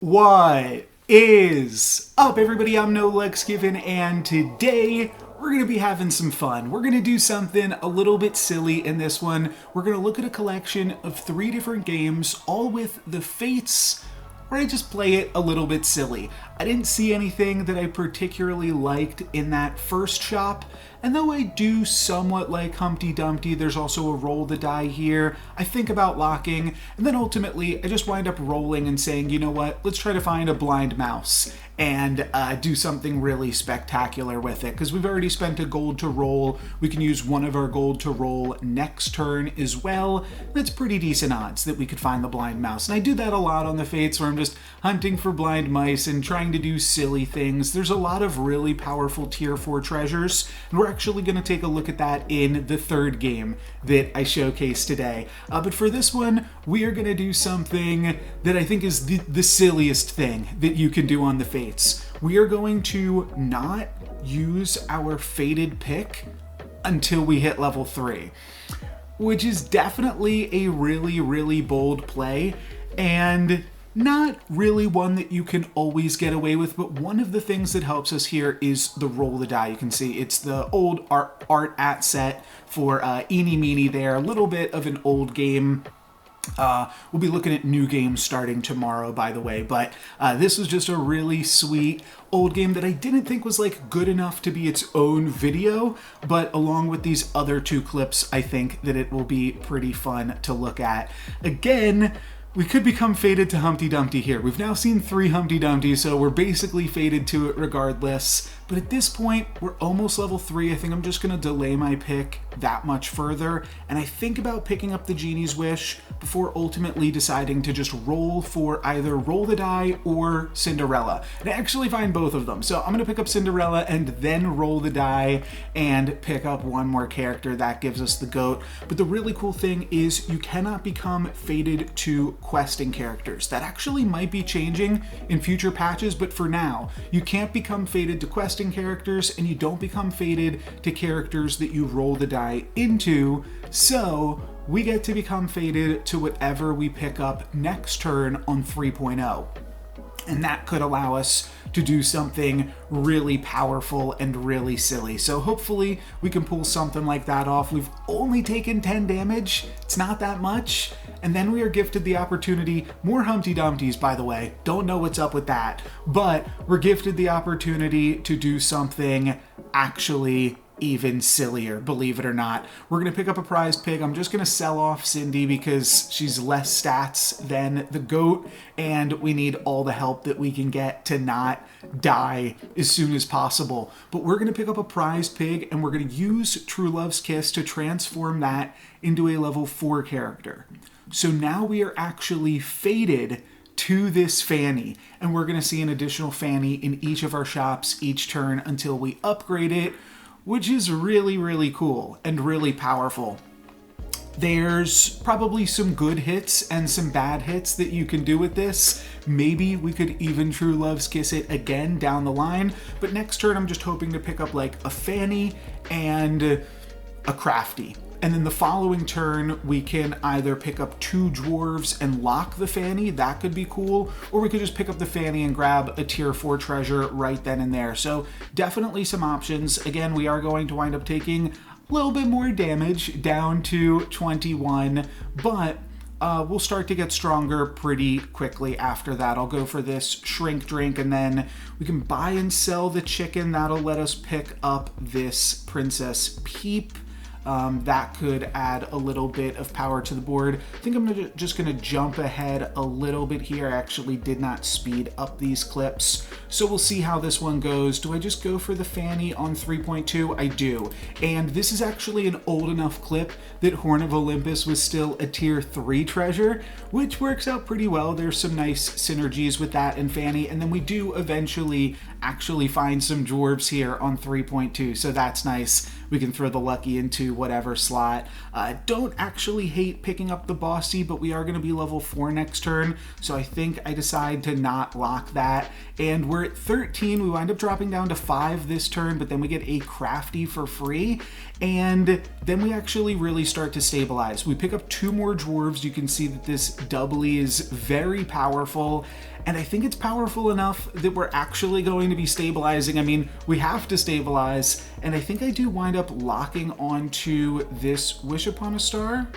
What is up, everybody? I'm No Lex Given, and today we're going to be having some fun. We're going to do something a little bit silly in this one. We're going to look at a collection of 3 different games, all with the Fates, where I just play it a little bit silly. I didn't see anything that I particularly liked in that first shop, and though I do somewhat like Humpty Dumpty, there's also a roll the die here. I think about locking, and then ultimately I just wind up rolling and saying, you know what, let's try to find a blind mouse and do something really spectacular with it. Because we've already spent a gold to roll, we can use one of our gold to roll next turn as well. That's pretty decent odds that we could find the blind mouse. And I do that a lot on the Fates, where I'm just hunting for blind mice and trying to do silly things. There's a lot of really powerful tier 4 treasures, and we're actually going to take a look at that in the third game that I showcased today. But for this one, we are going to do something that I think is the silliest thing that you can do on the Fates. We are going to not use our fated pick until we hit level 3, which is definitely a really bold play, and not really one that you can always get away with, but one of the things that helps us here is the roll the die. You can see it's the old art at set for Eeny Meeny there, a little bit of an old game. We'll be looking at new games starting tomorrow, by the way, but this was just a really sweet old game that I didn't think was like good enough to be its own video, but along with these other 2 clips, I think that it will be pretty fun to look at. Again, we could become fated to Humpty Dumpty here. We've now seen 3 Humpty Dumpty, so we're basically fated to it regardless. But at this point, we're almost level 3. I think I'm just going to delay my pick that much further. And I think about picking up the Genie's Wish before ultimately deciding to just roll for either Roll the Die or Cinderella. And I actually find both of them. So I'm going to pick up Cinderella and then roll the die and pick up one more character. That gives us the goat. But the really cool thing is you cannot become fated to questing characters. That actually might be changing in future patches, but for now, you can't become fated to questing characters, and you don't become fated to characters that you roll the die into, so we get to become fated to whatever we pick up next turn on 3.0. And that could allow us to do something really powerful and really silly. So hopefully we can pull something like that off. We've only taken 10 damage. It's not that much. And then we are gifted the opportunity, more Humpty Dumptys, by the way. Don't know what's up with that. But we're gifted the opportunity to do something actually even sillier, believe it or not. We're going to pick up a prized pig. I'm just going to sell off Cindy because she's less stats than the goat, and we need all the help that we can get to not die as soon as possible. But we're going to pick up a prized pig, and we're going to use True Love's Kiss to transform that into a level 4 character. So now we are actually fated to this Fanny, and we're going to see an additional Fanny in each of our shops each turn until we upgrade it, which is really cool and really powerful. There's probably some good hits and some bad hits that you can do with this. Maybe we could even True Love's Kiss it again down the line, but next turn I'm just hoping to pick up like a Fanny and a Crafty. And then the following turn, we can either pick up 2 dwarves and lock the Fanny, that could be cool, or we could just pick up the Fanny and grab a tier 4 treasure right then and there. So definitely some options. Again, we are going to wind up taking a little bit more damage, down to 21, but we'll start to get stronger pretty quickly after that. I'll go for this shrink drink, and then we can buy and sell the chicken. That'll let us pick up this Princess Peep. That could add a little bit of power to the board. I think I'm just going to jump ahead a little bit here. I actually did not speed up these clips, so we'll see how this one goes. Do I just go for the Fanny on 3.2? I do. And this is actually an old enough clip that Horn of Olympus was still a tier 3 treasure, which works out pretty well. There's some nice synergies with that and Fanny, and then we do eventually actually find some dwarves here on 3.2, so that's nice. We can throw the lucky into whatever slot. Don't actually hate picking up the Bossy, but we are going to be level 4 next turn, so I think I decide to not lock that. And we're at 13. We wind up dropping down to 5 this turn, but then we get a Crafty for free, and then we actually really start to stabilize. We pick up 2 more dwarves. You can see that this doubly is very powerful, and I think it's powerful enough that we're actually going to be stabilizing. I mean, we have to stabilize, and I think I do wind up locking onto this Wish Upon a Star.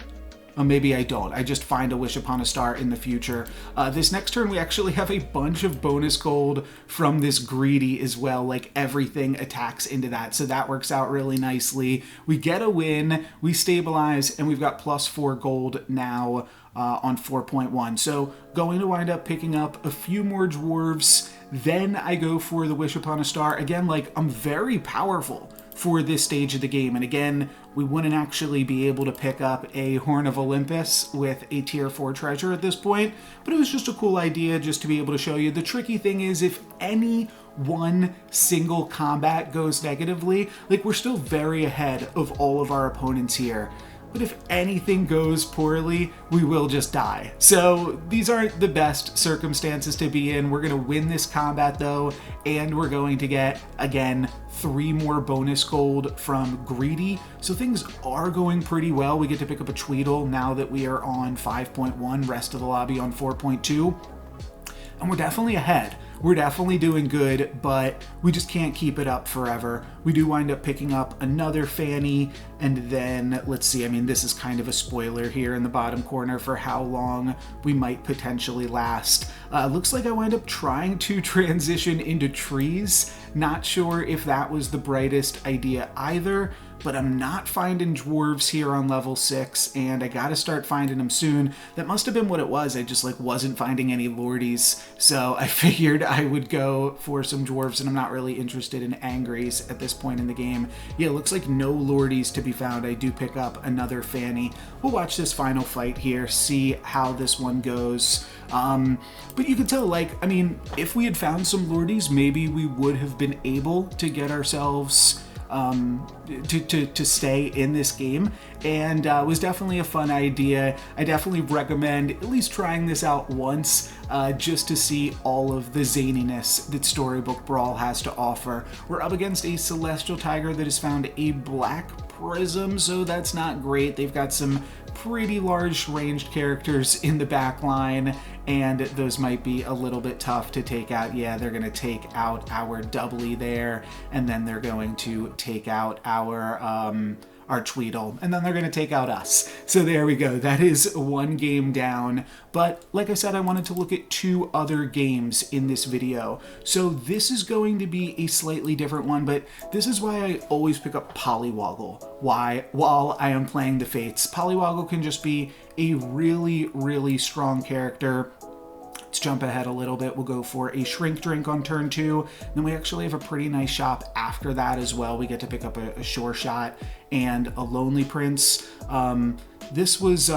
Oh, maybe I don't. I just find a Wish Upon a Star in the future. This next turn, we actually have a bunch of bonus gold from this Greedy as well. Like, everything attacks into that, so that works out really nicely. We get a win, we stabilize, and we've got +4 gold now on 4.1. So going to wind up picking up a few more dwarves. Then I go for the Wish Upon a Star. Again, like, I'm very powerful for this stage of the game. And again, we wouldn't actually be able to pick up a Horn of Olympus with a tier 4 treasure at this point, but it was just a cool idea just to be able to show you. The tricky thing is, if any one single combat goes negatively, like, we're still very ahead of all of our opponents here. But if anything goes poorly, we will just die. So these aren't the best circumstances to be in. We're going to win this combat though, and we're going to get, again, 3 more bonus gold from Greedy. So things are going pretty well. We get to pick up a Tweedle now that we are on 5.1, rest of the lobby on 4.2. And we're definitely ahead. We're definitely doing good, but we just can't keep it up forever. We do wind up picking up another Fanny, and then, let's see, I mean, this is kind of a spoiler here in the bottom corner for how long we might potentially last. Looks like I wind up trying to transition into trees. Not sure if that was the brightest idea either, but I'm not finding dwarves here on level 6, and I gotta start finding them soon. That must have been what it was. I just wasn't finding any lordies, so I figured I would go for some dwarves, and I'm not really interested in angries at this point in the game. Yeah, it looks like no lordies to be found. I do pick up another Fanny. We'll watch this final fight here, see how this one goes. But you can tell, I mean, if we had found some lordies, maybe we would have been able to get ourselves to stay in this game, and it was definitely a fun idea. I definitely recommend at least trying this out once, just to see all of the zaniness that Storybook Brawl has to offer. We're up against a Celestial Tiger that has found a Black Prism, so that's not great. They've got some pretty large ranged characters in the back line, and those might be a little bit tough to take out. Yeah, they're going to take out our doubly there, and then they're going to take out our Tweedle, and then they're going to take out us. So there we go. That is 1 game down. But like I said, I wanted to look at 2 other games in this video. So this is going to be a slightly different one, but this is why I always pick up Polywoggle. While I am playing the Fates. Polywoggle can just be a really, really strong character. Let's jump ahead a little bit. We'll go for a Shrink Drink on turn 2. Then we actually have a pretty nice shop after that as well. We get to pick up a Sure Shot and a Lonely Prince. This was...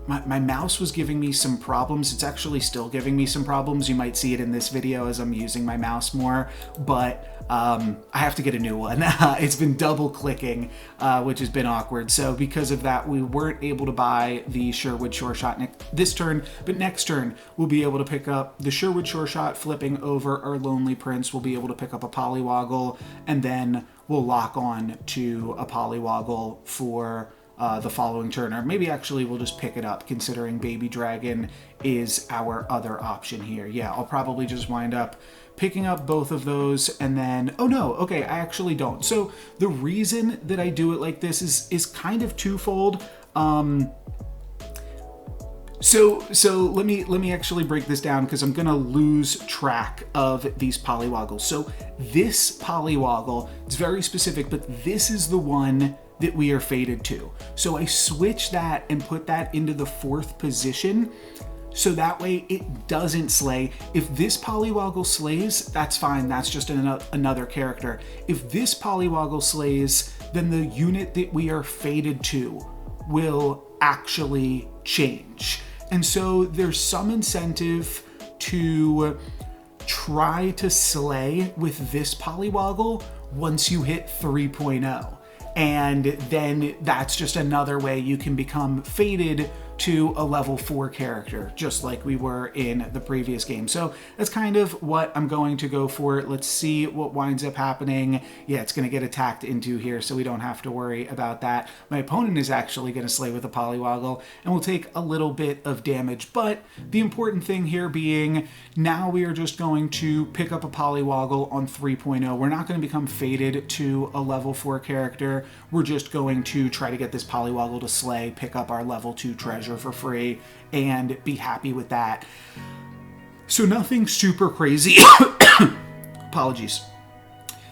My mouse was giving me some problems. It's actually still giving me some problems. You might see it in this video as I'm using my mouse more, but I have to get a new one. It's been double clicking, which has been awkward. So because of that, we weren't able to buy the Sherwood Sure Shot this turn, but next turn we'll be able to pick up the Sherwood Sure Shot, flipping over our Lonely Prince. We'll be able to pick up a Polywoggle, and then we'll lock on to a Polywoggle for the following turn, or maybe actually we'll just pick it up, considering Baby Dragon is our other option here. Yeah, I'll probably just wind up picking up both of those, and then, oh no, okay, I actually don't. So the reason that I do it like this is kind of twofold. So let me actually break this down, because I'm gonna lose track of these Polywoggles. So this Polywoggle, it's very specific, but this is the one that we are fated to. So I switch that and put that into the 4th position, so that way it doesn't slay. If this Polywoggle slays, that's fine, that's just another character. If this Polywoggle slays, then the unit that we are fated to will actually change. And so there's some incentive to try to slay with this Polywoggle once you hit 3.0. And then that's just another way you can become fated to a level 4 character, just like we were in the previous game. So that's kind of what I'm going to go for. Let's see what winds up happening. Yeah, it's going to get attacked into here, so we don't have to worry about that. My opponent is actually going to slay with a Polywoggle, and will take a little bit of damage. But the important thing here being, now we are just going to pick up a Polywoggle on 3.0. We're not going to become fated to a level 4 character. We're just going to try to get this Polywoggle to slay, pick up our level 2 treasure for free, and be happy with that. So nothing super crazy. Apologies.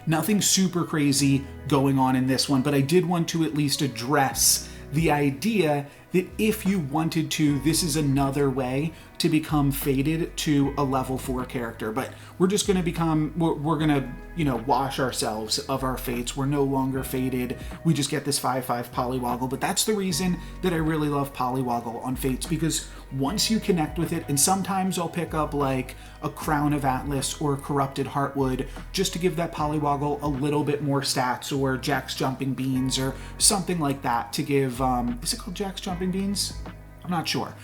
Nothing super crazy going on in this one, but I did want to at least address the idea that if you wanted to, this is another way to become fated to a level 4 character. But we're just going to become, we're going to, wash ourselves of our fates. We're no longer fated. We just get this 5/5 Polywoggle. But that's the reason that I really love Polywoggle on fates, because once you connect with it, and sometimes I'll pick up like a Crown of Atlas or a Corrupted Heartwood just to give that Polywoggle a little bit more stats, or Jack's Jumping Beans or something like that to give, is it called Jack's Jumping Beans? I'm not sure.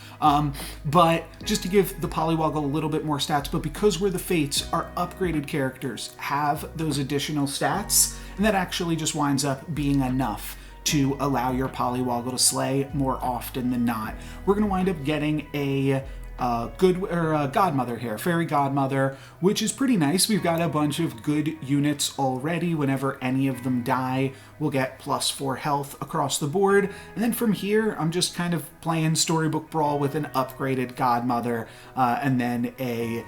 But just to give the Polywoggle a little bit more stats. But because we're the Fates, our upgraded characters have those additional stats, and that actually just winds up being enough to allow your Polywoggle to slay more often than not. We're going to wind up getting a Godmother here, Fairy Godmother, which is pretty nice. We've got a bunch of good units already. Whenever any of them die, we'll get +4 health across the board. And then from here, I'm just kind of playing Storybook Brawl with an upgraded Godmother, and then a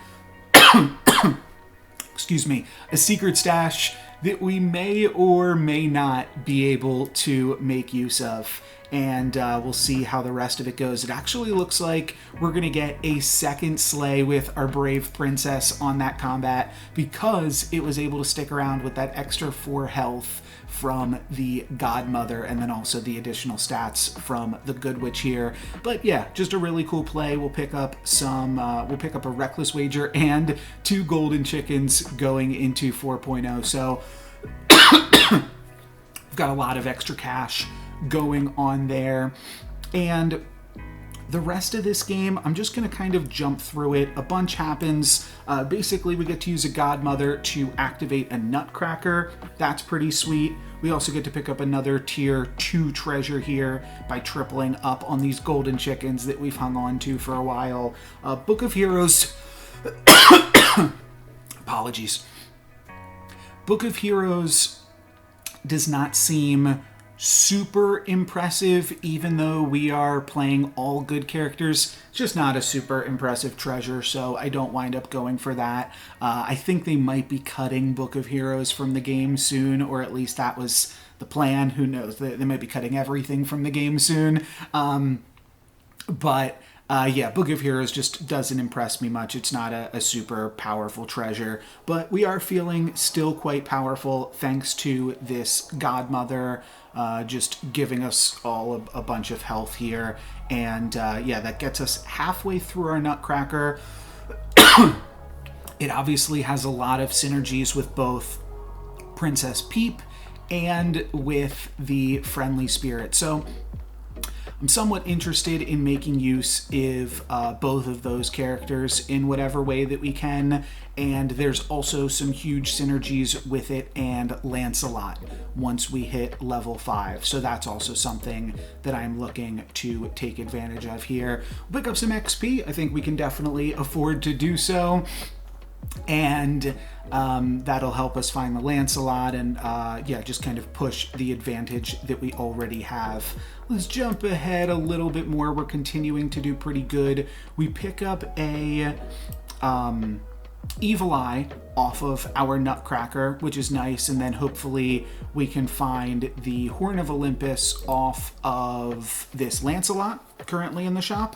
excuse me, a secret stash that we may or may not be able to make use of. And we'll see how the rest of it goes. It actually looks like we're going to get a second slay with our Brave Princess on that combat, because it was able to stick around with that extra 4 health from the Godmother, and then also the additional stats from the Good Witch here. But yeah, just a really cool play. We'll pick up some, we'll pick up a Reckless Wager and 2 golden chickens going into 4.0. So we've got a lot of extra cash going on there. And the rest of this game, I'm just going to kind of jump through it. A bunch happens. Basically, we get to use a Godmother to activate a Nutcracker. That's pretty sweet. We also get to pick up another tier 2 treasure here by tripling up on these golden chickens that we've hung on to for a while. Book of Heroes. Apologies. Book of Heroes does not seem super impressive, even though we are playing all good characters. It's just not a super impressive treasure, so I don't wind up going for that. I think they might be cutting Book of Heroes from the game soon, or at least that was the plan. Who knows? They might be cutting everything from the game soon. Yeah, Book of Heroes just doesn't impress me much. It's not a super powerful treasure, but we are feeling still quite powerful thanks to this Godmother just giving us all a bunch of health here. And yeah, that gets us halfway through our Nutcracker. It obviously has a lot of synergies with both Princess Peep and with the Friendly Spirit. So I'm somewhat interested in making use of both of those characters in whatever way that we can, and there's also some huge synergies with it and Lancelot once we hit level 5, so that's also something that I'm looking to take advantage of here. We'll pick up some XP. I think we can definitely afford to do so, and that'll help us find the Lancelot and yeah, just kind of push the advantage that we already have. Let's jump ahead a little bit more. We're continuing to do pretty good. We pick up a Evil Eye off of our Nutcracker, which is nice, and then hopefully we can find the Horn of Olympus off of this Lancelot currently in the shop.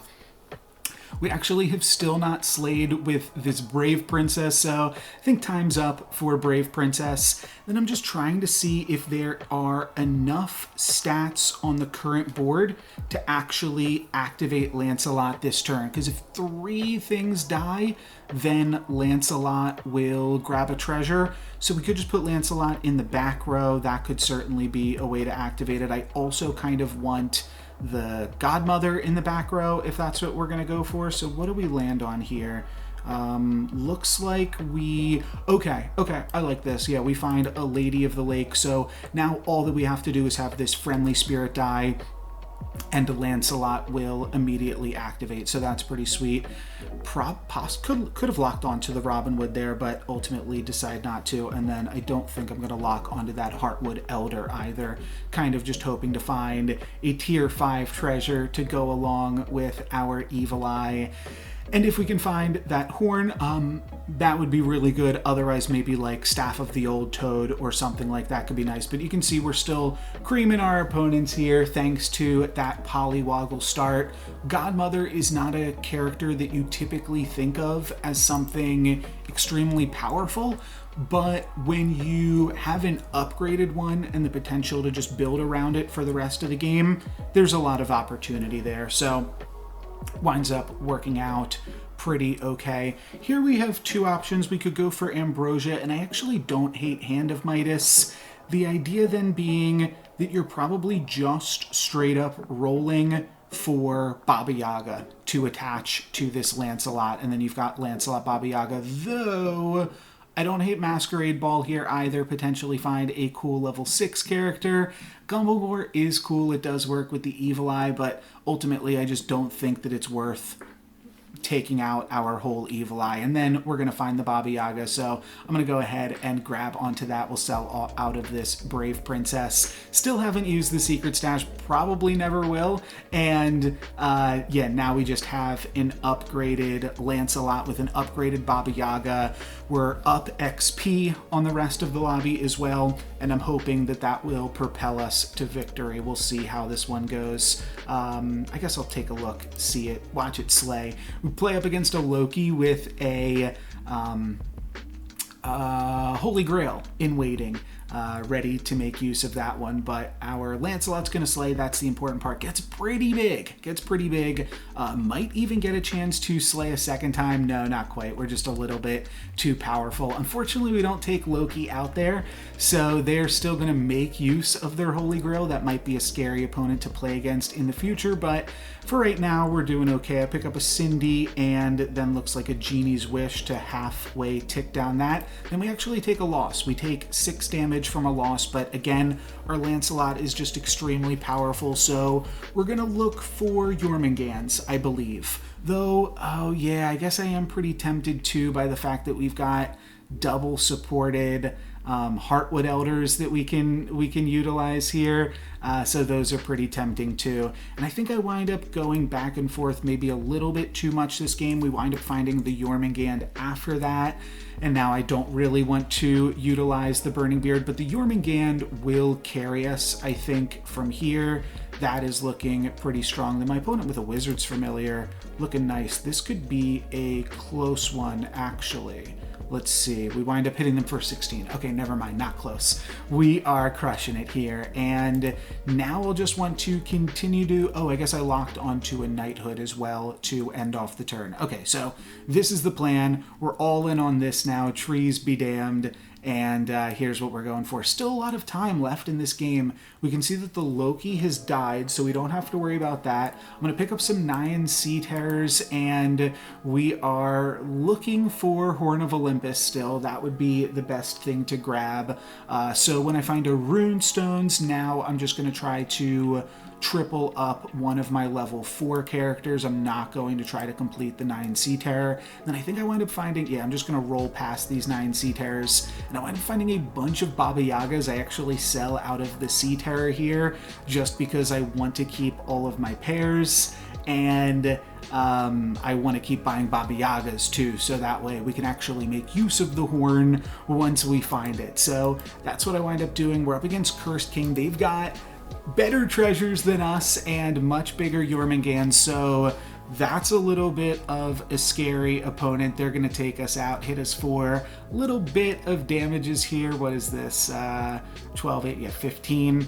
We actually have still not slayed with this Brave Princess, so I think time's up for Brave Princess. Then I'm just trying to see if there are enough stats on the current board to actually activate Lancelot this turn, because if 3 things die, then Lancelot will grab a treasure. So we could just put Lancelot in the back row. That could certainly be a way to activate it. I also kind of want the Godmother in the back row, if that's what we're going to go for. So what do we land on here? Looks like okay, I like this. Yeah, we find a Lady of the Lake. So now all that we have to do is have this friendly spirit die, and Lancelot will immediately activate. So that's pretty sweet. Could have locked onto the Robin Wood there, but ultimately decide not to. And then I don't think I'm going to lock onto that Heartwood Elder either. Kind of just hoping to find a tier 5 treasure to go along with our Evil Eye. And if we can find that horn, that would be really good. Otherwise, maybe like Staff of the Old Toad or something like that could be nice. But you can see we're still creaming our opponents here thanks to that Pollywoggle start. Godmother is not a character that you typically think of as something extremely powerful. But when you have an upgraded one and the potential to just build around it for the rest of the game, there's a lot of opportunity there. So winds up working out pretty okay. Here we have two options. We could go for Ambrosia, and I actually don't hate Hand of Midas. The idea then being that you're probably just straight up rolling for Baba Yaga to attach to this Lancelot, and then you've got Lancelot Baba Yaga, though I don't hate Masquerade Ball here either. Potentially find a cool level 6 character. Gumblegore is cool. It does work with the Evil Eye, but ultimately I just don't think that it's worth taking out our whole Evil Eye. And then we're going to find the Baba Yaga, so I'm going to go ahead and grab onto that. We'll sell out of this Brave Princess. Still haven't used the Secret Stash, probably never will. And yeah, now we just have an upgraded Lancelot with an upgraded Baba Yaga. We're up XP on the rest of the lobby as well, and I'm hoping that that will propel us to victory. We'll see how this one goes. I guess I'll take a look, see it, watch it slay. We play up against a Loki with a Holy Grail in waiting, ready to make use of that one. But our Lancelot's gonna slay. That's the important part. Gets pretty big. Might even get a chance to slay a second time. No, not quite. We're just a little bit too powerful. Unfortunately, we don't take Loki out there, so they're still gonna make use of their Holy Grail. That might be a scary opponent to play against in the future, but for right now, we're doing okay. I pick up a Cindy, and then looks like a Genie's Wish to halfway tick down that. Then we actually take a loss. We take 6 damage from a loss, but again, our Lancelot is just extremely powerful, so we're gonna look for Jormungand's, I believe. Though, oh yeah, I guess I am pretty tempted too by the fact that we've got double supported Heartwood Elders that we can utilize here, so those are pretty tempting too. And I think I wind up going back and forth maybe a little bit too much this game. We wind up finding the Jormungand after that, and now I don't really want to utilize the Burning Beard, but the Jormungand will carry us, I think, from here. That is looking pretty strong. Then my opponent with a Wizard's Familiar, looking nice. This could be a close one, actually. Let's see, we wind up hitting them for 16. Okay, never mind, not close. We are crushing it here. And now we'll just want to continue to, oh, I guess I locked onto a Knighthood as well to end off the turn. Okay, so this is the plan. We're all in on this now, trees be damned. And here's what we're going for. Still a lot of time left in this game. We can see that the Loki has died, so we don't have to worry about that. I'm going to pick up some Nyan Sea Terrors, and we are looking for Horn of Olympus still. That would be the best thing to grab. So when I find a Rune Stones, now I'm just going to try to triple up one of my level 4 characters. I'm not going to try to complete the 9 Sea Terror. Then I think I wind up finding, yeah, I'm just going to roll past these 9 Sea Terrors, and I wind up finding a bunch of Baba Yagas. I actually sell out of the Sea Terror here just because I want to keep all of my pairs, and I want to keep buying Baba Yagas too, so that way we can actually make use of the horn once we find it. So that's what I wind up doing. We're up against Cursed King. They've got better treasures than us and much bigger Jormungand, so that's a little bit of a scary opponent. They're going to take us out, hit us for a little bit of damages here. What is this? 12, 8, yeah, 15.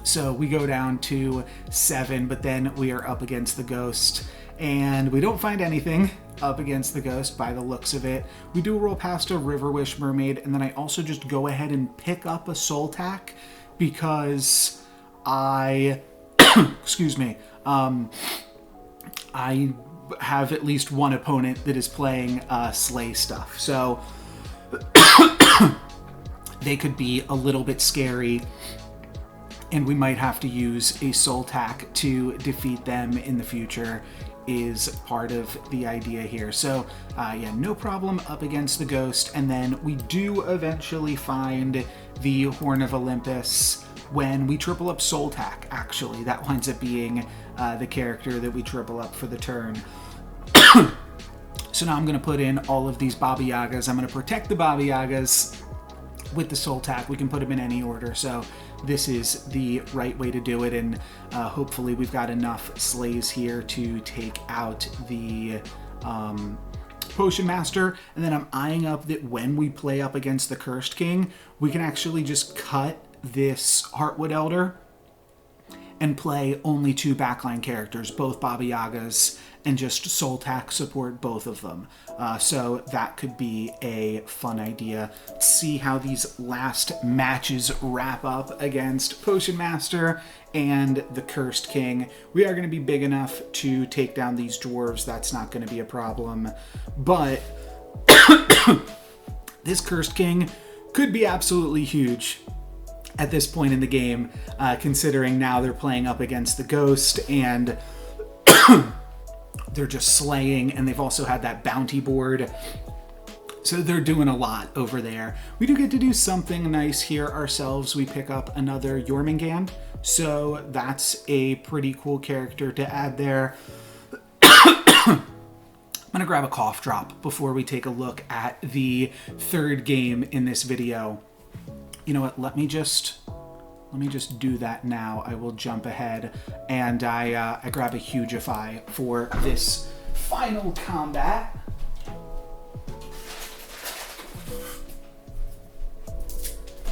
So we go down to 7, but then we are up against the Ghost, and we don't find anything up against the Ghost by the looks of it. We do roll past a River Wish Mermaid, and then I also just go ahead and pick up a Soul Tack because I excuse me, I have at least one opponent that is playing Slay stuff. So they could be a little bit scary, and we might have to use a soul tack to defeat them in the future, is part of the idea here. So yeah, no problem up against the Ghost. And then we do eventually find the Horn of Olympus when we triple up soul tack. Actually, that winds up being the character that we triple up for the turn. So now I'm going to put in all of these Baba Yagas. I'm going to protect the Baba Yagas with the soul tack. We can put them in any order, so this is the right way to do it, and hopefully we've got enough slays here to take out the Potion Master. And then I'm eyeing up that when we play up against the Cursed King, we can actually just cut this Heartwood Elder and play only 2 backline characters, both Baba Yagas, and just soul tack support both of them. So that could be a fun idea. Let's see how these last matches wrap up against Potion Master and the Cursed King. We are going to be big enough to take down these dwarves. That's not going to be a problem. But this Cursed King could be absolutely huge at this point in the game, considering now they're playing up against the Ghost, and they're just slaying, and they've also had that bounty board. So they're doing a lot over there. We do get to do something nice here ourselves. We pick up another Jormungand, so that's a pretty cool character to add there. I'm gonna grab a cough drop before we take a look at the third game in this video. You know what, let me just do that now. I will jump ahead, and I grab a Hugify for this final combat.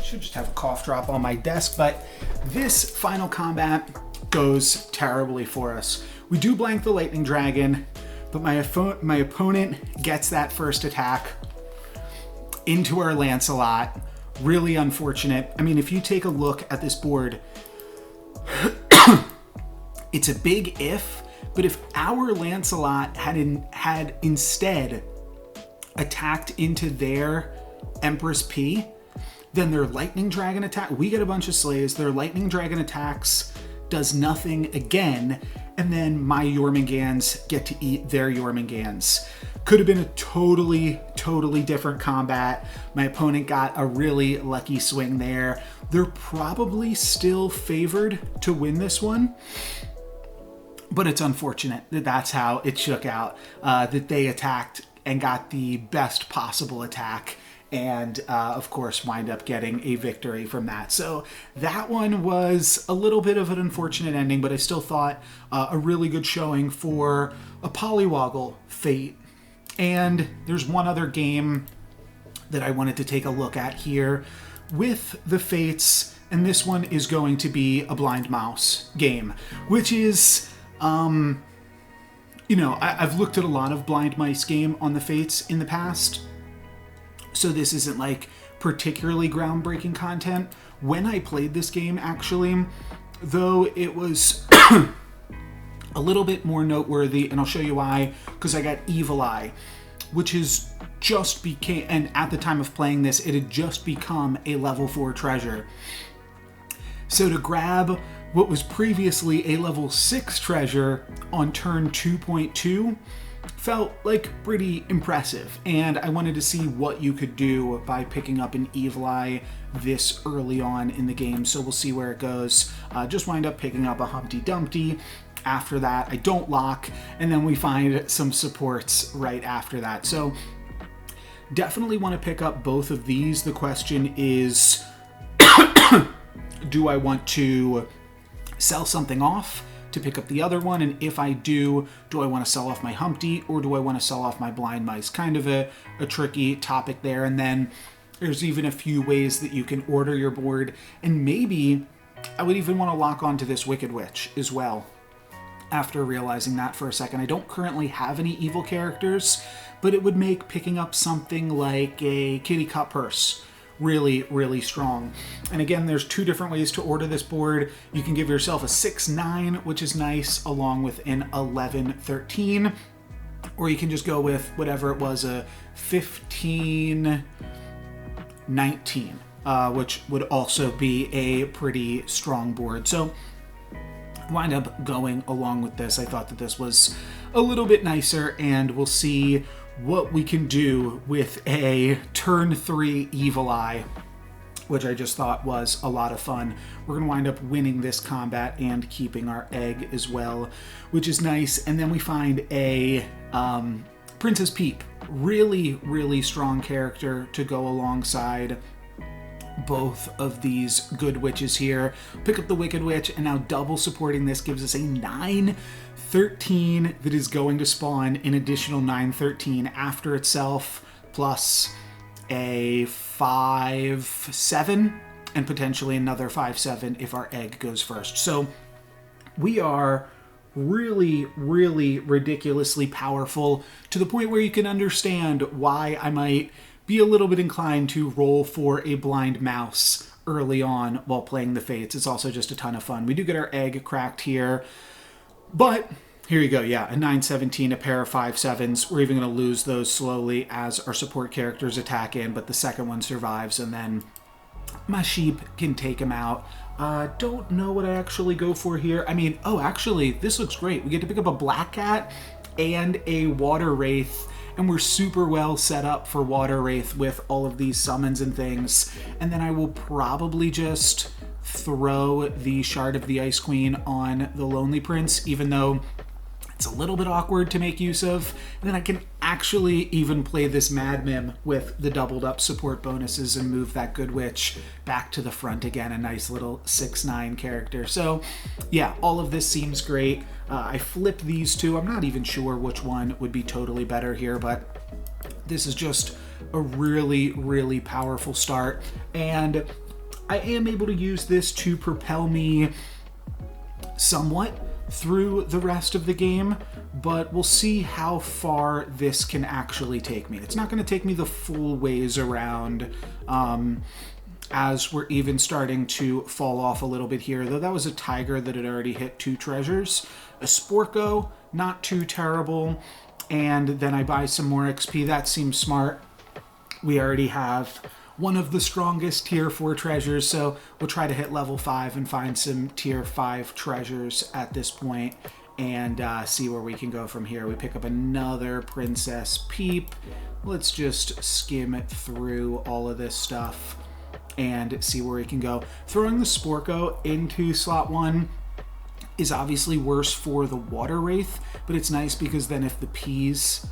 Should just have a cough drop on my desk, but this final combat goes terribly for us. We do blank the Lightning Dragon, but my opponent gets that first attack into our Lancelot. Really unfortunate. I mean, if you take a look at this board, it's a big if, but if our Lancelot had instead attacked into their Empress P, then their Lightning Dragon attack, we get a bunch of slays, their Lightning Dragon attacks does nothing again, and then my Jormungands get to eat their Jormungands. Could have been a totally different combat. My opponent got a really lucky swing there. They're probably still favored to win this one, but it's unfortunate that that's how it shook out, that they attacked and got the best possible attack, and of course wind up getting a victory from that. So that one was a little bit of an unfortunate ending, but I still thought a really good showing for a Polywoggle Fate. And there's one other game that I wanted to take a look at here with the Fates, and this one is going to be a Blind Mouse game, which is, you know, I've looked at a lot of Blind Mice game on the Fates in the past, so this isn't like particularly groundbreaking content. When I played this game, actually, though, it was a little bit more noteworthy, and I'll show you why, because I got Evil Eye, which is just became, and at the time of playing this, it had just become a level 4 treasure. So to grab what was previously a level 6 treasure on turn 2.2 felt like pretty impressive, and I wanted to see what you could do by picking up an Evil Eye this early on in the game, so we'll see where it goes. Just wind up picking up a Humpty Dumpty. After that, I don't lock, and then we find some supports right after that. So definitely want to pick up both of these. The question is, do I want to sell something off to pick up the other one? And if I do I want to sell off my Humpty, or do I want to sell off my Blind Mice? Kind of a tricky topic there. And then there's even a few ways that you can order your board, and maybe I would even want to lock onto this Wicked Witch as well. After realizing that for a second, I don't currently have any evil characters, but it would make picking up something like a Kitty Cut Purse really, really strong. And again, there's two different ways to order this board. You can give yourself a 6-9, which is nice, along with an 11-13. Or you can just go with whatever it was, a 15-19, which would also be a pretty strong board. So wind up going along with this. I thought that this was a little bit nicer, and we'll see what we can do with a turn 3 Evil Eye, which I just thought was a lot of fun. We're gonna wind up winning this combat and keeping our egg as well, which is nice. And then we find a Princess Peep, really, really strong character to go alongside both of these good witches here. Pick up the Wicked Witch, and now double supporting this gives us a 9-13 that is going to spawn an additional 9-13 after itself, plus a 5-7 and potentially another 5-7 if our egg goes first. So we are really, really ridiculously powerful, to the point where you can understand why I might be a little bit inclined to roll for a blind mouse early on while playing the Fates. It's also just a ton of fun. We do get our egg cracked here, but here you go. Yeah, a 9-17, a pair of 5-7s. We're even going to lose those slowly as our support characters attack in, but the second one survives, and then my sheep can take him out. Don't know what I actually go for here. I mean, oh, actually, this looks great. We get to pick up a Black Cat and a Water Wraith, and we're super well set up for Water Wraith with all of these summons and things. And then I will probably just throw the Shard of the Ice Queen on the Lonely Prince, even though it's a little bit awkward to make use of. And then I can actually even play this Mad Mim with the doubled up support bonuses and move that Good Witch back to the front again. A nice little 6-9 character. So yeah, all of this seems great. I flipped these two. I'm not even sure which one would be totally better here, but this is just a really, really powerful start. And I am able to use this to propel me somewhat through the rest of the game, but we'll see how far this can actually take me. It's not going to take me the full ways around, as we're even starting to fall off a little bit here, though that was a Tiger that had already hit 2 treasures. A Sporko, not too terrible, and then I buy some more XP. That seems smart. We already have one of the strongest tier 4 treasures, so we'll try to hit level 5 and find some tier 5 treasures at this point, and see where we can go from here. We pick up another Princess Peep. Let's just skim it through all of this stuff and see where we can go. Throwing the Sporko into slot 1 is obviously worse for the Water Wraith, but it's nice because then if the peas,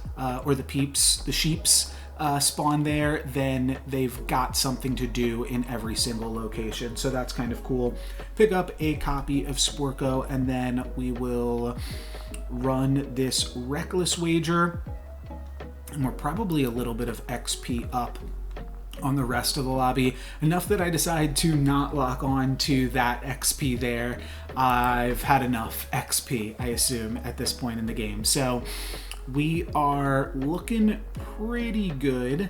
or the peeps, the sheeps, spawn there, then they've got something to do in every single location. So that's kind of cool. Pick up a copy of Sporko, and then we will run this Reckless Wager, and we're probably a little bit of XP up on the rest of the lobby, enough that I decide to not lock on to that XP there. I've had enough XP, I assume, at this point in the game. So we are looking pretty good,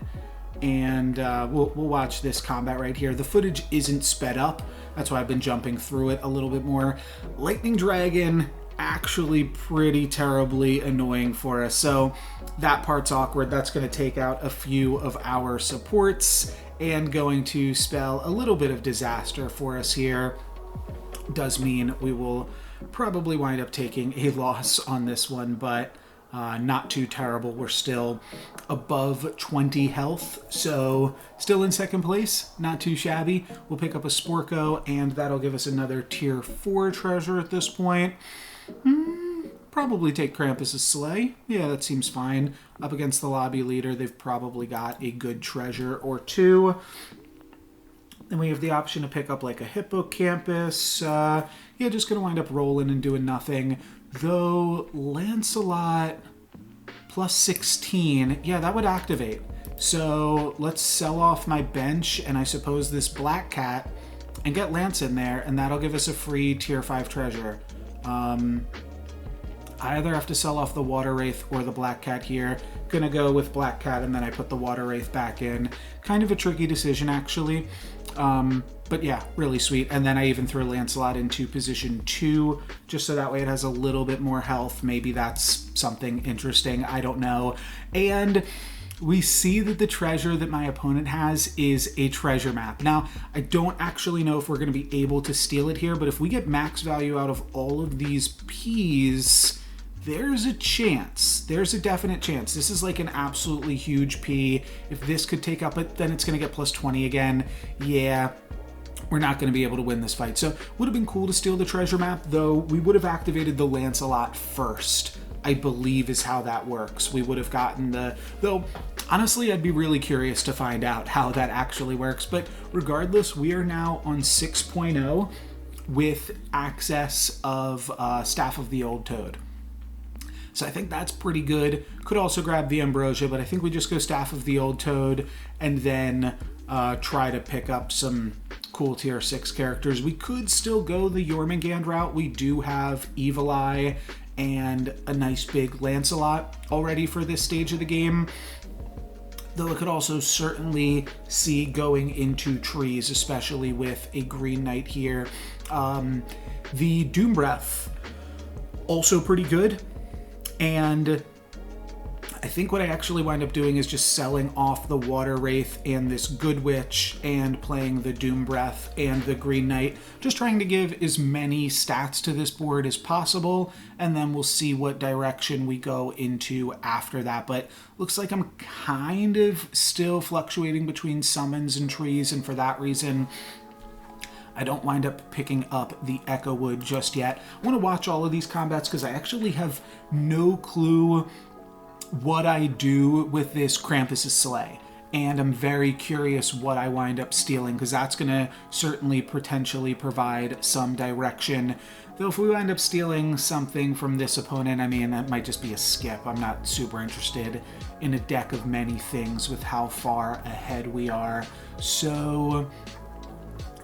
and we'll watch this combat right here. The footage isn't sped up, that's why I've been jumping through it a little bit more. Lightning Dragon, actually pretty terribly annoying for us, so that part's awkward. That's going to take out a few of our supports and going to spell a little bit of disaster for us here. Does mean we will probably wind up taking a loss on this one, but not too terrible. We're still above 20 health, so still in second place, not too shabby. We'll pick up a Sporko, and that'll give us another tier 4 treasure at this point. Probably take Krampus's Sleigh. Yeah, that seems fine. Up against the lobby leader, they've probably got a good treasure or 2. Then we have the option to pick up like a Hippocampus. Yeah, just gonna wind up rolling and doing nothing. Though Lancelot plus 16, yeah, that would activate. So let's sell off my bench and I suppose this Black Cat and get Lance in there, and that'll give us a free tier 5 treasure. I either have to sell off the Water Wraith or the Black Cat here. Gonna go with Black Cat, and then I put the Water Wraith back in. Kind of a tricky decision, actually. But yeah, really sweet. And then I even threw Lancelot into position 2, just so that way it has a little bit more health. Maybe that's something interesting. I don't know. And we see that the treasure that my opponent has is a treasure map. Now, I don't actually know if we're going to be able to steal it here, but if we get max value out of all of these Ps, there's a chance. There's a definite chance. This is like an absolutely huge P. If this could take up it, then it's going to get plus 20 again. Yeah, we're not going to be able to win this fight. So would have been cool to steal the treasure map, though we would have activated the Lancelot first, I believe is how that works. We would have gotten though honestly, I'd be really curious to find out how that actually works. But regardless, we are now on 6.0 with access of Staff of the Old Toad. So I think that's pretty good. Could also grab the Ambrosia, but I think we just go Staff of the Old Toad and then try to pick up some cool tier 6 characters. We could still go the Jormungand route. We do have Evil Eye and a nice big Lancelot already for this stage of the game. Though I could also certainly see going into trees, especially with a Green Knight here. The Doom Breath, also pretty good. And I think what I actually wind up doing is just selling off the Water Wraith and this Good Witch and playing the Doom Breath and the Green Knight. Just trying to give as many stats to this board as possible, and then we'll see what direction we go into after that. But looks like I'm kind of still fluctuating between summons and trees, and for that reason, I don't wind up picking up the Echo Wood just yet. I want to watch all of these combats because I actually have no clue what I do with this Krampus's Sleigh. And I'm very curious what I wind up stealing, because that's going to certainly potentially provide some direction. Though if we wind up stealing something from this opponent, I mean, that might just be a skip. I'm not super interested in a deck of many things with how far ahead we are. So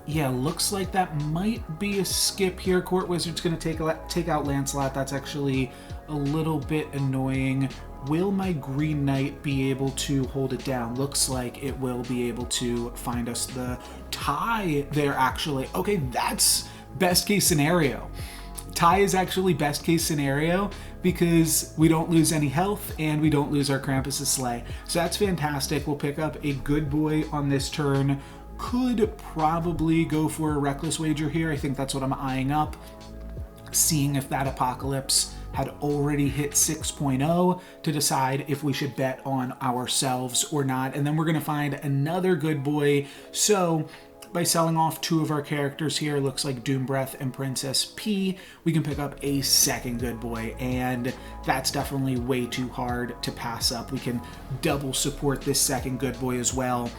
yeah, looks like that might be a skip here. Court Wizard's going to take out Lancelot. That's actually a little bit annoying. Will my Green Knight be able to hold it down? Looks like it will be able to find us the tie there, actually. Okay, that's best case scenario. Tie is actually best case scenario because we don't lose any health and we don't lose our Krampus's Sleigh. So that's fantastic. We'll pick up a good boy on this turn. Could probably go for a Reckless Wager here. I think that's what I'm eyeing up. Seeing if that Apocalypse had already hit 6.0 to decide if we should bet on ourselves or not. And then we're going to find another good boy. So by selling off 2 of our characters here, looks like Doom Breath and Princess P, we can pick up a second good boy. And that's definitely way too hard to pass up. We can double support this second good boy as well.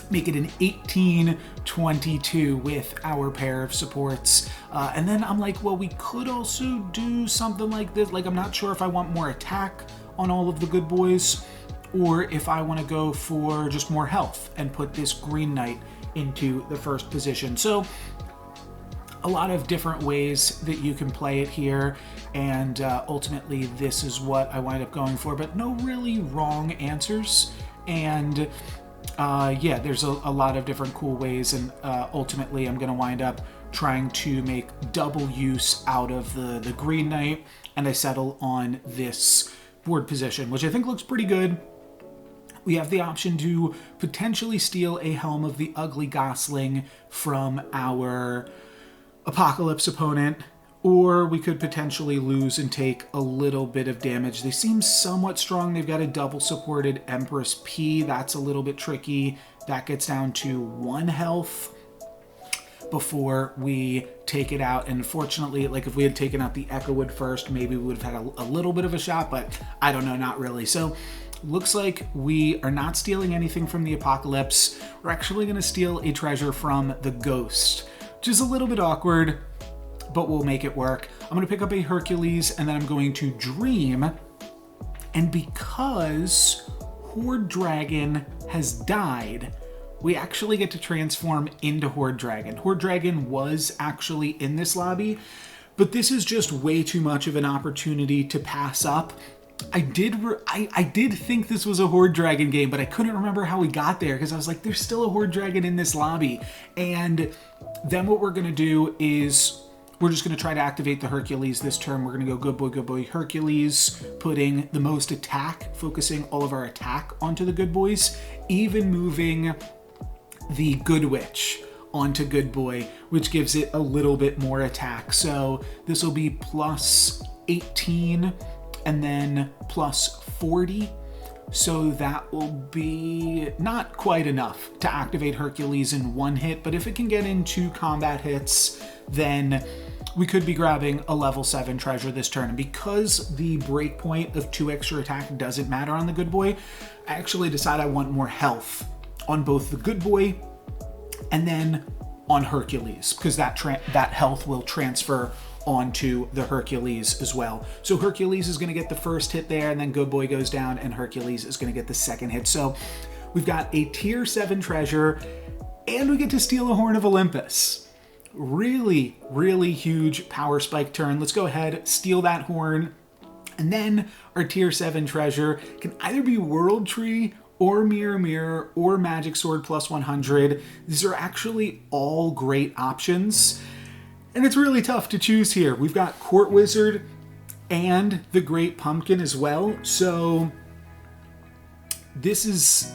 Make it an 18-22 with our pair of supports. And then I'm like, well, we could also do something like this. Like, I'm not sure if I want more attack on all of the good boys or if I want to go for just more health and put this Green Knight into the first position. So a lot of different ways that you can play it here. And ultimately, this is what I wind up going for, but no really wrong answers. And yeah, there's a lot of different cool ways, and ultimately I'm going to wind up trying to make double use out of the Green Knight, and I settle on this board position, which I think looks pretty good. We have the option to potentially steal a Helm of the Ugly Gosling from our Apocalypse opponent, or we could potentially lose and take a little bit of damage. They seem somewhat strong. They've got a double supported Empress P. That's a little bit tricky. That gets down to 1 health before we take it out. And fortunately, like if we had taken out the Echo Wood first, maybe we would have had a little bit of a shot, but I don't know, not really. So looks like we are not stealing anything from the Apocalypse. We're actually going to steal a treasure from the Ghost, which is a little bit awkward, but we'll make it work. I'm going to pick up a Hercules, and then I'm going to Dream. And because Horde Dragon has died, we actually get to transform into Horde Dragon. Horde Dragon was actually in this lobby, But this is just way too much of an opportunity to pass up. I did think this was a Horde Dragon game, but I couldn't remember how we got there because I was like, there's still a Horde Dragon in this lobby. And then what we're going to do is we're just going to try to activate the Hercules this turn. We're going to go good boy, Hercules, putting the most attack, focusing all of our attack onto the good boys, even moving the Good Witch onto good boy, which gives it a little bit more attack. So this will be plus 18 and then plus 40. So that will be not quite enough to activate Hercules in one hit, but if it can get in 2 combat hits, then we could be grabbing a level 7 treasure this turn. And because the breakpoint of 2 extra attack doesn't matter on the good boy, I actually decide I want more health on both the good boy and then on Hercules, because that health will transfer onto the Hercules as well. So Hercules is going to get the first hit there, and then good boy goes down, and Hercules is going to get the second hit. So we've got a tier 7 treasure, and we get to steal a Horn of Olympus. Really, really huge power spike turn. Let's go ahead, steal that horn, and then our tier 7 treasure can either be World Tree or Mirror, or Magic Sword plus 100. These are actually all great options. And it's really tough to choose here. We've got Court Wizard and the Great Pumpkin as well. So this is,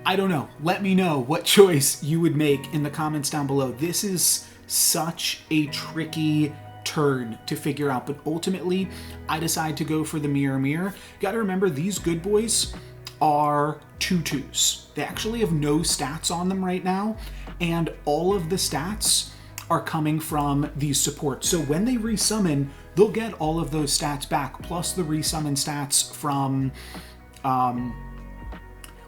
I don't know. Let me know what choice you would make in the comments down below. This is such a tricky turn to figure out. But ultimately, I decide to go for the Mirror. You gotta remember, these good boys are 2/2s. They actually have no stats on them right now, and all of the stats are coming from these supports. So when they resummon, they'll get all of those stats back, plus the resummon stats from,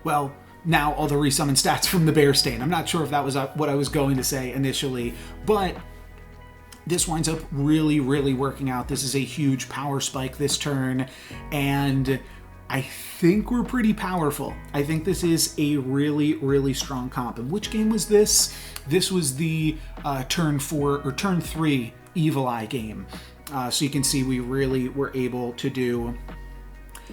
well, now all the resummon stats from the Bear Stain. I'm not sure if that was what I was going to say initially, but this winds up really, really working out. This is a huge power spike this turn, and I think we're pretty powerful. I think this is a really, really strong comp. And which game was this? This was the turn 3 Evil Eye game. So you can see we really were able to do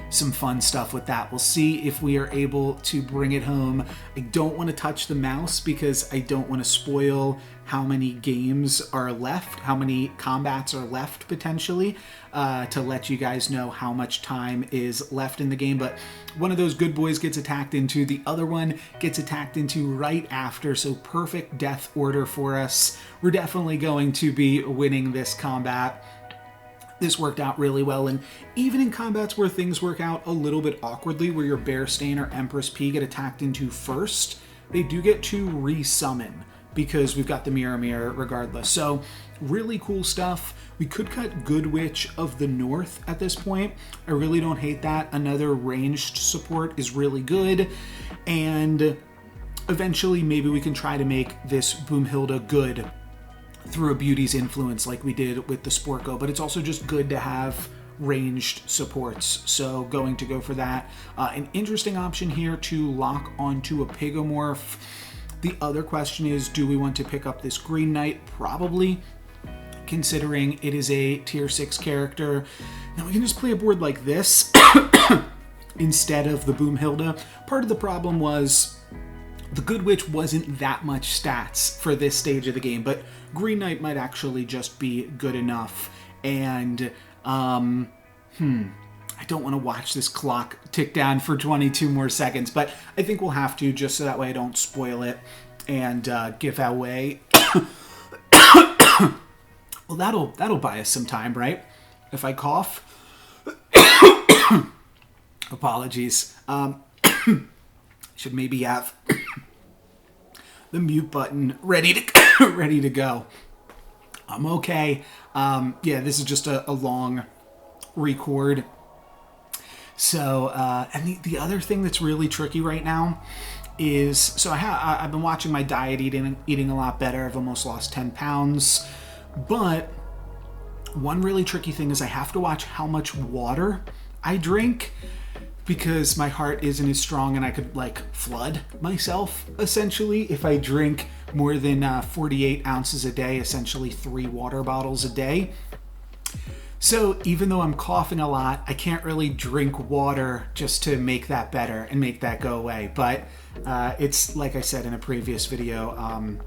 some fun stuff with that. We'll see if we are able to bring it home. I don't want to touch the mouse because I don't want to spoil how many games are left, how many combats are left potentially, to let you guys know how much time is left in the game. But one of those good boys gets attacked into, the other one gets attacked into right after, so perfect death order for us. We're definitely going to be winning this combat. This worked out really well, and even in combats where things work out a little bit awkwardly, where your Bear Stain or Empress P get attacked into first, they do get to resummon because we've got the Mirror regardless. So really cool stuff. We could cut Good Witch of the North at this point. I really don't hate that. Another ranged support is really good, and eventually maybe we can try to make this Boomhilda good through a Beauty's Influence like we did with the Sporko, but it's also just good to have ranged supports, so going to go for that. An interesting option here to lock onto a Pigomorph. The other question is, do we want to pick up this Green Knight? Probably, considering it is a tier 6 character. Now we can just play a board like this instead of the Boomhilda. Part of the problem was the Good Witch wasn't that much stats for this stage of the game, but Green Knight might actually just be good enough. And, I don't want to watch this clock tick down for 22 more seconds, but I think we'll have to, just so that way I don't spoil it and give away. Well, that'll buy us some time, right? If I cough. Apologies. Should maybe have the mute button ready to go. I'm okay. Yeah, this is just a long record. So, and the other thing that's really tricky right now is, so I've been watching my diet, eating a lot better. I've almost lost 10 pounds. But one really tricky thing is I have to watch how much water I drink, because my heart isn't as strong and I could like flood myself essentially if I drink more than 48 ounces a day, essentially 3 water bottles a day. So even though I'm coughing a lot, I can't really drink water just to make that better and make that go away. But it's, like I said in a previous video,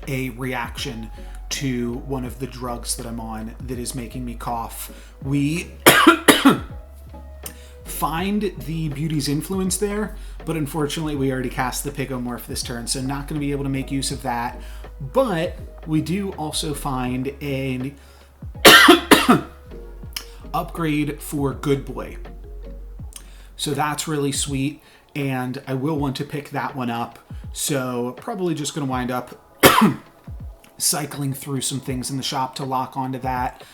a reaction to one of the drugs that I'm on that is making me cough. We find the Beauty's Influence there, but unfortunately we already cast the Pigomorph this turn, so not going to be able to make use of that. But we do also find an upgrade for Good Boy. So that's really sweet, and I will want to pick that one up. So probably just going to wind up cycling through some things in the shop to lock onto that.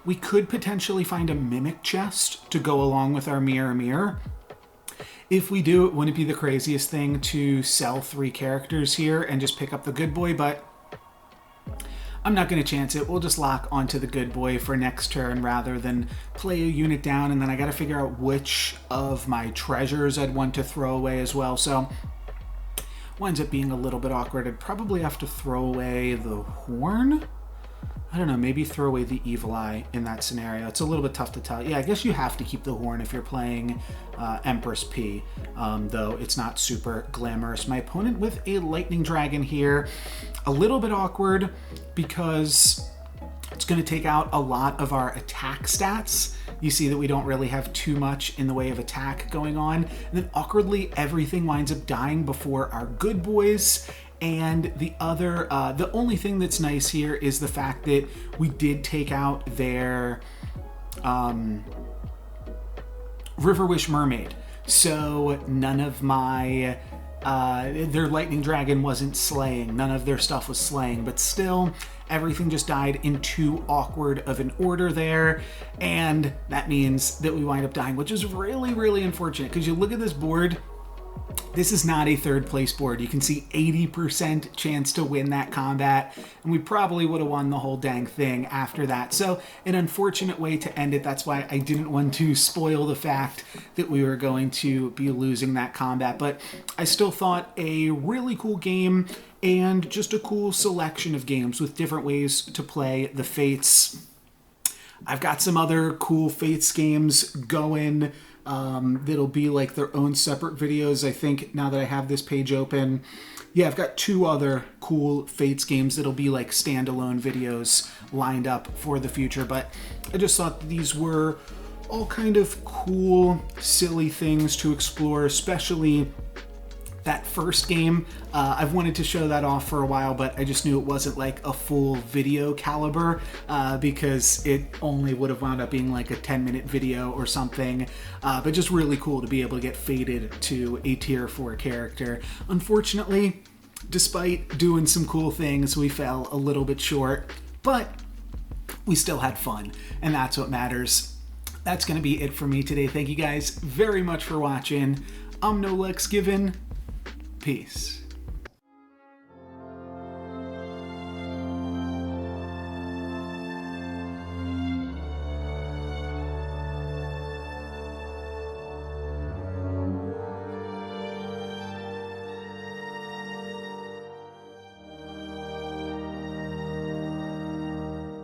We could potentially find a Mimic chest to go along with our Mirror. If we do, it wouldn't be the craziest thing to sell 3 characters here and just pick up the Good Boy, but I'm not going to chance it. We'll just lock onto the Good Boy for next turn rather than play a unit down, and then I got to figure out which of my treasures I'd want to throw away as well. So winds up being a little bit awkward. I'd probably have to throw away the Horn. I don't know, maybe throw away the Evil Eye in that scenario. It's a little bit tough to tell. Yeah, I guess you have to keep the Horn if you're playing Empress P, though it's not super glamorous. My opponent with a Lightning Dragon here, a little bit awkward because it's going to take out a lot of our attack stats. You see that we don't really have too much in the way of attack going on. And then awkwardly, everything winds up dying before our Good Boys. And the other, the only thing that's nice here is the fact that we did take out their River Wish Mermaid. So none of my, their Lightning Dragon wasn't slaying. None of their stuff was slaying, but still everything just died in too awkward of an order there. And that means that we wind up dying, which is really, really unfortunate because you look at this board. This is not a third place board. You can see 80% chance to win that combat, and we probably would have won the whole dang thing after that. So an unfortunate way to end it. That's why I didn't want to spoil the fact that we were going to be losing that combat. But I still thought a really cool game and just a cool selection of games with different ways to play the Fates. I've got some other cool Fates games going that'll be like their own separate videos. I think now that I have this page open, yeah, I've got 2 other cool Fates games that'll be like standalone videos lined up for the future. But I just thought these were all kind of cool, silly things to explore, especially that first game. I've wanted to show that off for a while, but I just knew it wasn't like a full video caliber because it only would have wound up being like a 10-minute video or something. But just really cool to be able to get fated to a tier 4 character. Unfortunately, despite doing some cool things, we fell a little bit short, but we still had fun, and that's what matters. That's going to be it for me today. Thank you guys very much for watching. I'm No Lex Given. Peace.